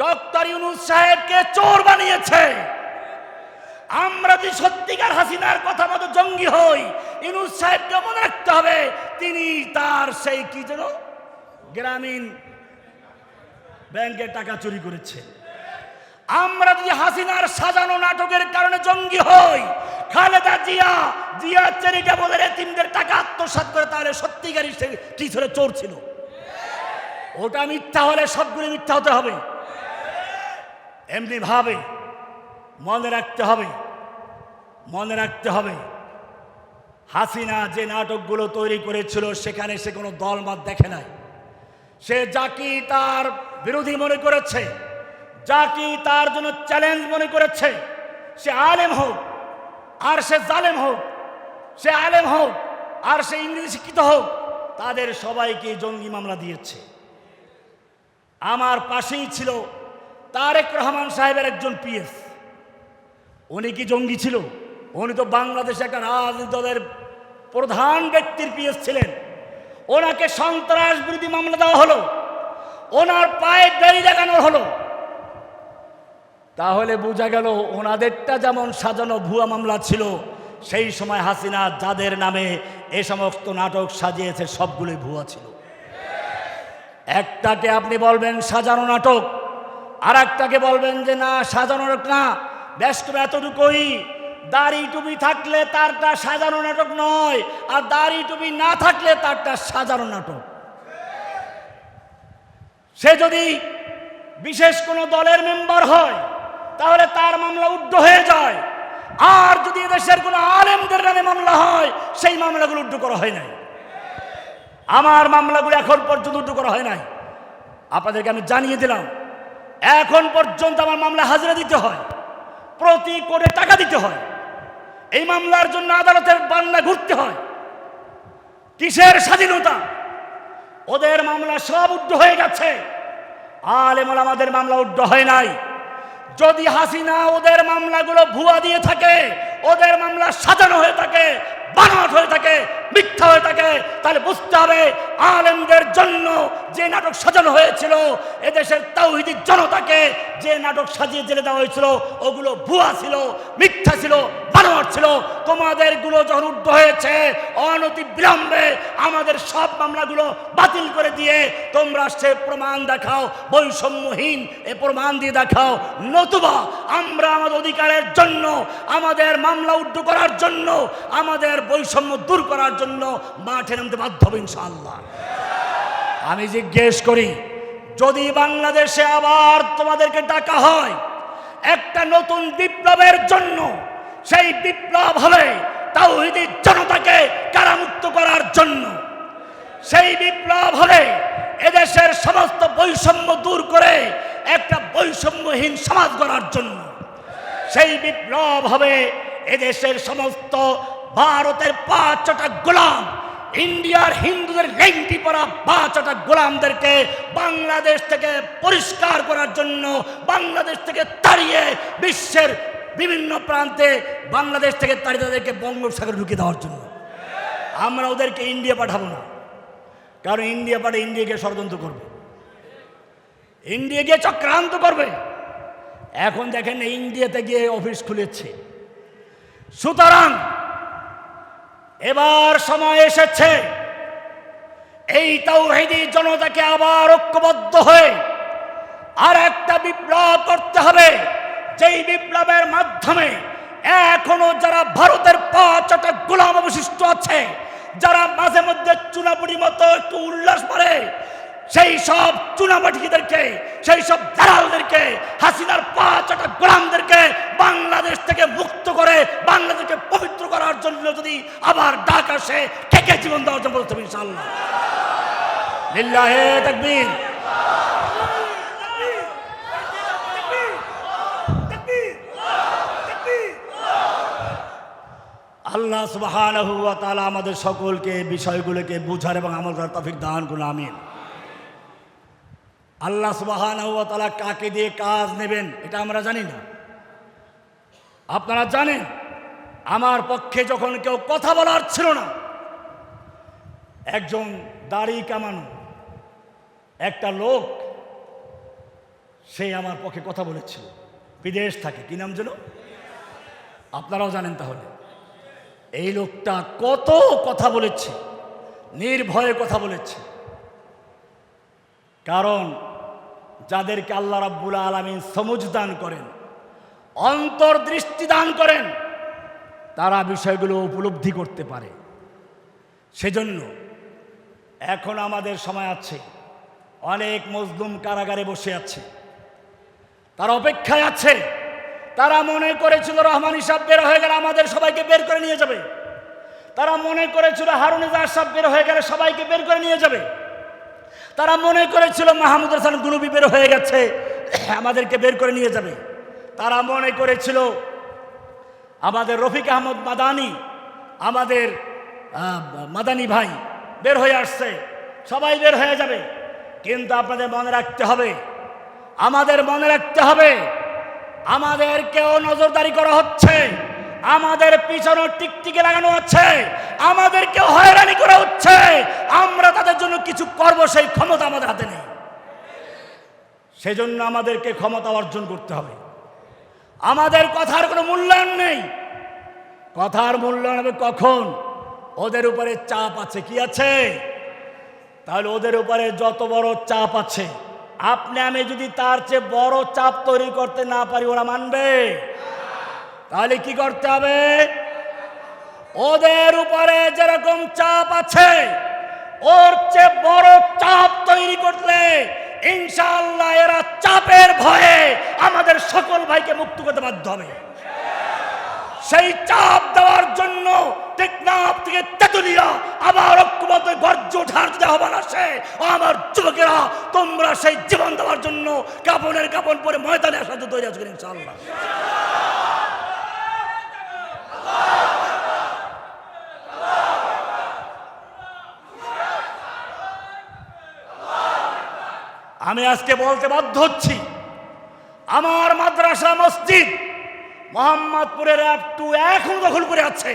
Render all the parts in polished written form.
Doctor Yunus সাহেবকে চোর বানিয়েছে। আমরা যদি সত্যিকার হাসিনার কথা মতো জঙ্গি হই, ইউনূস সাহেবকে মনে রাখতে হবে তিনি তার সেই কি যেন গ্রামীণ ব্যাংকের টাকা চুরি করেছে। আমরা যদি হাসিনার সাজানো নাটকের কারণে জঙ্গি হই, খালেদা জিয়া চ্যারিটেবল এতিমদের টাকা আত্মসাৎ করে, তাহলে সত্যিকারই সে কি ছিল, চোর ছিল। ওটা মিথ্যা হলে সবগুলো মিথ্যা হতে হবে। এমনি ভাবে মনে রাখতে হবে হাসিনা যে নাটকগুলো তৈরি করেছিল সেখানে সে কোনো দলমত দেখে নাই। সে যাকে তার বিরোধী মনে করেছে, যাকে তার জন্য চ্যালেঞ্জ মনে করেছে, সে আলেম হোক আর সে জালেম হোক, সে আলেম হোক আর সে ইংরেজি শিক্ষিত হোক, তাদের সবাইকে জঙ্গি মামলা দিয়েছে। আমার পাশেই ছিল তারেক রহমান সাহেবের একজন পিএস। উনি কি জঙ্গি ছিল? উনি তো বাংলাদেশে একটা রাজনৈতিক দলের প্রধান ব্যক্তির পিএস ছিলেন। ওনাকে সন্ত্রাস বিরোধী মামলা দেওয়া হলো, ওনার পায়ে বেড়ি লাগানো হলো। তাহলে বোঝা গেল ওনাদেরটা যেমন সাজানো ভুয়া মামলা ছিল, সেই সময় হাসিনা যাদের নামে এ সমস্ত নাটক সাজিয়েছে সবগুলোই ভুয়া ছিল। একটাকে আপনি বলবেন সাজানো নাটক, আর একটাকে বলবেন যে না সাজানো নাটক না, ব্যস্ত এতটুকুই, দাড়ি টুপি থাকলে তারটা সাজানো নাটক নয়, আর দাড়ি টুপি না থাকলে তারটা সাজানো নাটক। সে যদি বিশেষ কোনো দলের মেম্বার হয় তাহলে তার মামলা উড্ড হয়ে যায়, আর যদি এদেশের কোনো আলেমদের নামে মামলা হয় সেই মামলাগুলো উড্ড করা হয় নাই। আমার মামলাগুলো এখন পর্যন্ত উড্ড করা হয় নাই। আপনাদেরকে আমি জানিয়ে দিলাম, এখন পর্যন্ত আমার মামলা হাজিরা দিতে হয়, প্রতি কোটি টাকা দিতে হয়, এই মামলার জন্য আদালতের বান্না ঘুরতে হয়। কিসের স্বাধীনতা? ওদের মামলা সব উড্ড হয়ে গেছে, আলেম ওলামাদের মামলা উড্ড হয় নাই। যদি হাসিনা ওদের মামলাগুলো ভুয়া দিয়ে থাকে, ওদের মামলা সাজানো হয়ে থাকে, বানোয়াট হয়ে থাকে, মিথ্যা হয়ে থাকে, তাহলে বুঝতে হবে আলেমদের জন্য যে নাটক সাজানো হয়েছিল, এদেশের তাওহীদি জনতাকে যে নাটক সাজিয়ে জেলে দেওয়া হয়েছিল, ওগুলো ভুয়া ছিল, মিথ্যা ছিল, বানোয়াট ছিল। তোমাদের গুলো যখন উদ্ধ হয়েছে, অনতি বিলম্বে আমাদের সব মামলাগুলো বাতিল করে দিয়ে তোমরা সে প্রমাণ দেখাও, বৈষম্যহীন এ প্রমাণ দিয়ে দেখাও, নতুবা আমরা আমাদের অধিকারের জন্য, আমাদের মামলা উদ্ধ করার জন্য, আমাদের বৈষম্য দূর করার জন্য মাঠে নামতে বাধ্য হব ইনশাআল্লাহ। আমি জিজ্ঞেস করি, যদি বাংলাদেশে আবার তোমাদেরকে ডাকা হয় একটা নতুন বিপ্লবের জন্য, সেই বিপ্লব হবে তাওহীদি জনতাকে কারামুক্ত করার জন্য, সেই বিপ্লব হবে এদেশের সমস্ত বৈষম্য দূর করে একটা বৈষম্যহীন সমাজ গড়ার জন্য, সেই বিপ্লব হবে এদেশের সমস্ত ভারতের ৫টা গোলাম, ইন্ডিয়ার হিন্দুদের লেংটি পরা ৫টা গোলামদেরকে বাংলাদেশ থেকে পরিষ্কার করার জন্য, বাংলাদেশ থেকে তাড়িয়ে বিশ্বের বিভিন্ন প্রান্তে বাংলাদেশ থেকে তাড়িয়ে তাদেরকে বঙ্গোপসাগরে ঢুকিয়ে দেওয়ার জন্য। আমরা ওদেরকে ইন্ডিয়া পাঠাবো না, কারণ ইন্ডিয়া পাঠিয়ে ইন্ডিয়াকে ষড়যন্ত্র করবে, ইন্ডিয়াকে চক্রান্ত করবে। এখন দেখেন ইন্ডিয়াতে গিয়ে অফিস খুলেছে। সুতরাং এবার সময় এসেছে এই তাওহীদি জনতাকে আবার ঐক্যবদ্ধ হয়ে আর একটা বিপ্লব করতে হবে, যেই বিপ্লবের মাধ্যমে এখনো যারা ভারতের ৫টা গোলাম অবশিষ্ট আছে, যারা মাঝে মধ্যে চুনাপুটি মতো একটু উল্লাস করে, সেই সব চুনাবাটিদেরকে, সেই সব দালালদেরকে, হাসিনার ৫টা গোলামদেরকে বাংলাদেশ থেকে মুক্ত করে বাংলাদেশকে পবিত্র করার জন্য যদি আবার ডাক আসে, কে কে জীবন দেওয়ার জন্য বলতে হবে ইনশাআল্লাহ। লিল্লাহে তাকবীর। আল্লাহ সুবহানাহু ওয়া তাআলা আমাদের সকলকে বিষয়গুলোকে বুঝার এবং আমল করার তৌফিক দান করুন, আমিন। আল্লাহ সুবহানাহু ওয়া তাআলা কাকে দিয়ে কাজ নেবেন এটা আমরা জানি না, আপনারা জানেন। আমার পক্ষে যখন কেউ কথা বলার ছিল না, একজন দাড়ি কামানো একটা লোক সে আমার পক্ষে কথা বলেছিল, বিদেশ থাকে, কি নাম যেন, আপনারাও জানেন। তাহলে এই লোকটা কত কথা বলেছে, নির্ভয়ে কথা বলেছে। কারণ যাদেরকে আল্লাহ রাব্বুল আলামিন সমুজ দান করেন, অন্তর্দৃষ্টি দান করেন, তারা বিষয়গুলো উপলব্ধি করতে পারে। সেজন্য এখন আমাদের সময় আছে। অনেক মজলুম কারাগারে বসে আছে, তারা অপেক্ষায় আছে। তারা মনে করেছিল রহমানী সাহেব বের হয়ে গেলে আমাদের সবাইকে বের করে নিয়ে যাবে। তারা মনে করেছিল হারুন ইজাজ সাহেব বের হয়ে গেলে সবাইকে বের করে নিয়ে যাবে। তারা মনে করেছিল মাহমুদ হাসান গুনবি বের হয়ে গেছে, আমাদেরকে বের করে নিয়ে যাবে। তারা মনে করেছিল আমাদের রফিক আহমদ মাদানি, আমাদের মাদানি ভাই বের হয়ে আসছে, সবাই বের হয়ে যাবে। কিন্তু আপনাদের মনে রাখতে হবে, আমাদের মনে রাখতে হবে, আমাদেরকেও নজরদারি করা হচ্ছে, আমাদের পিছনে টিকটিকি লাগানো আছে, আমাদেরকেও হয়রানি করা হচ্ছে। আমরা তাদের জন্য কিছু করব, সেই ক্ষমতা আমাদের হাতে নেই। সেজন্য আমাদেরকে ক্ষমতা অর্জন করতে হবে। আমাদের কথার কোনো মূল্যায়ন নেই। কথার মূল্যায়ন হবে কখন? ওদের উপরে চাপ আছে। কি আছে? তাহলে ওদের উপরে যত বড় চাপ আছে, আপনি আমি যদি তার চেয়ে বড় চাপ তৈরি করতে না পারি, ওরা মানবে? তাহলে কি করতে হবে? ওদের উপরে যেরকম চাপ আছে, ওর চেয়ে বড় চাপ তৈরি করলে ইনশাআল্লাহ এরা চাপের ভয়ে আমাদের সকল ভাইকে মুক্ত করতে বাধ্য হবে। সেই চাপ দেওয়ার জন্য টেকনাফ থেকে তেতুলিয়া আবার ঐক্যবদ্ধ গর্জে ওঠার যদি আহ্বান আসে, আমার যুবকেরা, তোমরা সেই জীবন দেওয়ার জন্য কাপড়ের কাপড় পরে ময়দানে আসার জন্য তৈরি আছো ইনশাআল্লাহ। আমি আজকে বলতে বাধ্য হচ্ছি, আমার মাদ্রাসা মসজিদ মোহাম্মদপুরের র্যাব-2 এখন দখল করে আছে।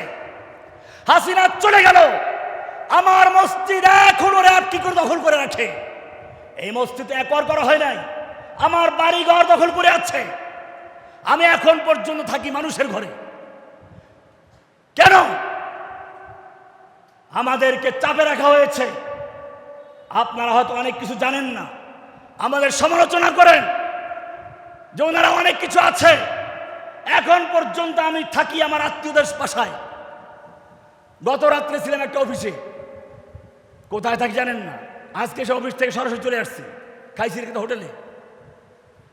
হাসিনা চলে গেল, আমার মসজিদ এখনো র্যাব কি করে দখল করে রাখে? এই মসজিদ একর করা হয় নাই, আমার বাড়িঘর দখল করে আছে। আমি এখন পর্যন্ত থাকি মানুষের ঘরে। কেন? আমাদেরকে চাপে রাখা হয়েছে। আপনারা হয়তো অনেক কিছু জানেন না, আমাদের সমালোচনা করেন যে ওনারা অনেক কিছু আছে। এখন পর্যন্ত আমি থাকি আমার আত্মীয়দের বাসায়। গত রাত্রে ছিলাম একটা অফিসে। কোথায় থাকি জানেন না? আজকে সে অফিস থেকে সরাসরি চলে আসছি, খাইছি রেখে হোটেলে।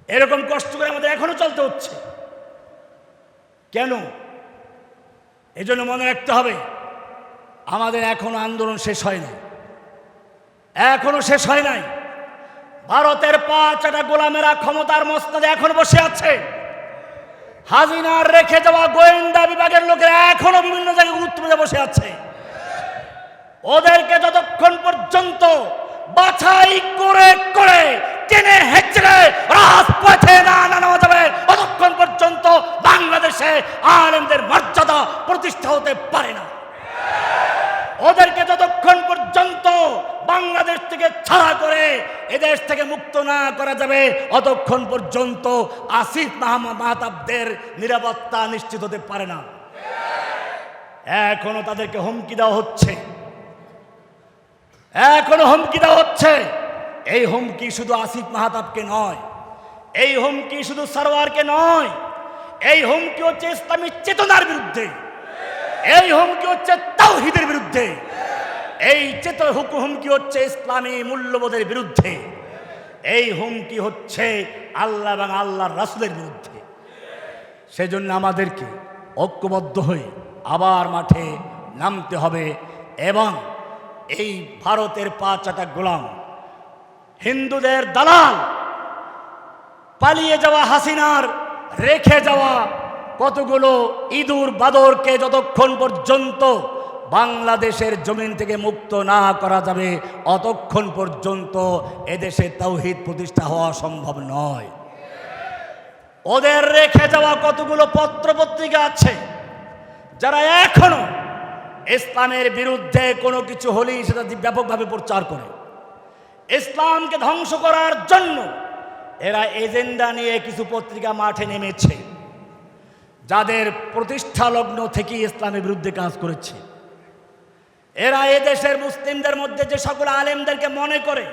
এরকম কষ্ট করে আমাদের এখনো চলতে হচ্ছে। কেন? এজন্য মনে রাখতে হবে, আমাদের এখনো আন্দোলন শেষ হয় নাই, এখনো শেষ হয় নাই। ভারতের 5টা গোলামেরা ক্ষমতার মসনদে এখন বসে আছে। হাসিনার রেখে যাওয়া গোয়েন্দা বিভাগের লোকেরা এখনো বিভিন্ন জায়গায় গুরুত্বপূর্ণ বসে আছে। ওদেরকে যতক্ষণ পর্যন্ত বাছাই করে করে টেনে হেঁচড়ে রাজপথে না নামানো যাবে, ততক্ষণ পর্যন্ত বাংলাদেশে আলেমদের মর্যাদা প্রতিষ্ঠা হতে পারে না। ওদেরকে যতক্ষণ পর্যন্ত বাংলাদেশ থেকে ছাড়া করে এদেশ থেকে মুক্ত না করা যাবে, অতক্ষণ পর্যন্ত আসিফ মাহতাবদের নিরাপত্তা নিশ্চিত হতে পারে না। এখনো তাদেরকে হুমকি দেওয়া হচ্ছে, এখনো হুমকি দেওয়া হচ্ছে। এই হুমকি শুধু আসিফ মাহতাবকে নয়, এই হুমকি শুধু সরওয়ারকে নয়, এই হুমকি হচ্ছে ইসলামী চেতনার বিরুদ্ধে, এই হুমকি হচ্ছে তাওহীদের বিরুদ্ধে, এই হুমকি হচ্ছে ইসলামী মূল্যবোধের বিরুদ্ধে, এই হুমকি হচ্ছে আল্লাহ এবং আল্লাহর রাসূলের বিরুদ্ধে। সেজন্য আমাদেরকে ঐক্যবদ্ধ হয়ে আবার মাঠে নামতে হবে এবং এই ভারতের 5টা গোলাম, হিন্দুদের দালাল, পালিয়ে যাওয়া হাসিনার রেখে যাওয়া কতগুলো ইঁদুর বাদরকে যতক্ষণ পর্যন্ত বাংলাদেশের জমিন থেকে মুক্ত না করা যাবে, অতক্ষণ পর্যন্ত এদেশে তাওহীদ প্রতিষ্ঠা হওয়া সম্ভব নয়। ওদের রেখে যাওয়া কতগুলো পত্রপত্রিকা আছে যারা এখনো ইসলামের বিরুদ্ধে কোনো কিছু হলেই সেটা ব্যাপকভাবে প্রচার করে। ইসলামকে ধ্বংস করার জন্য এরা এজেন্ডা নিয়ে কিছু পত্রিকা মাঠে নেমেছে, যাদের প্রতিষ্ঠা লগ্ন থেকে ইসলামের বিরুদ্ধে কাজ করেছে। এরা এদেশের মুসলিমদের মধ্যে যে সকল আলেমদেরকে মনে করে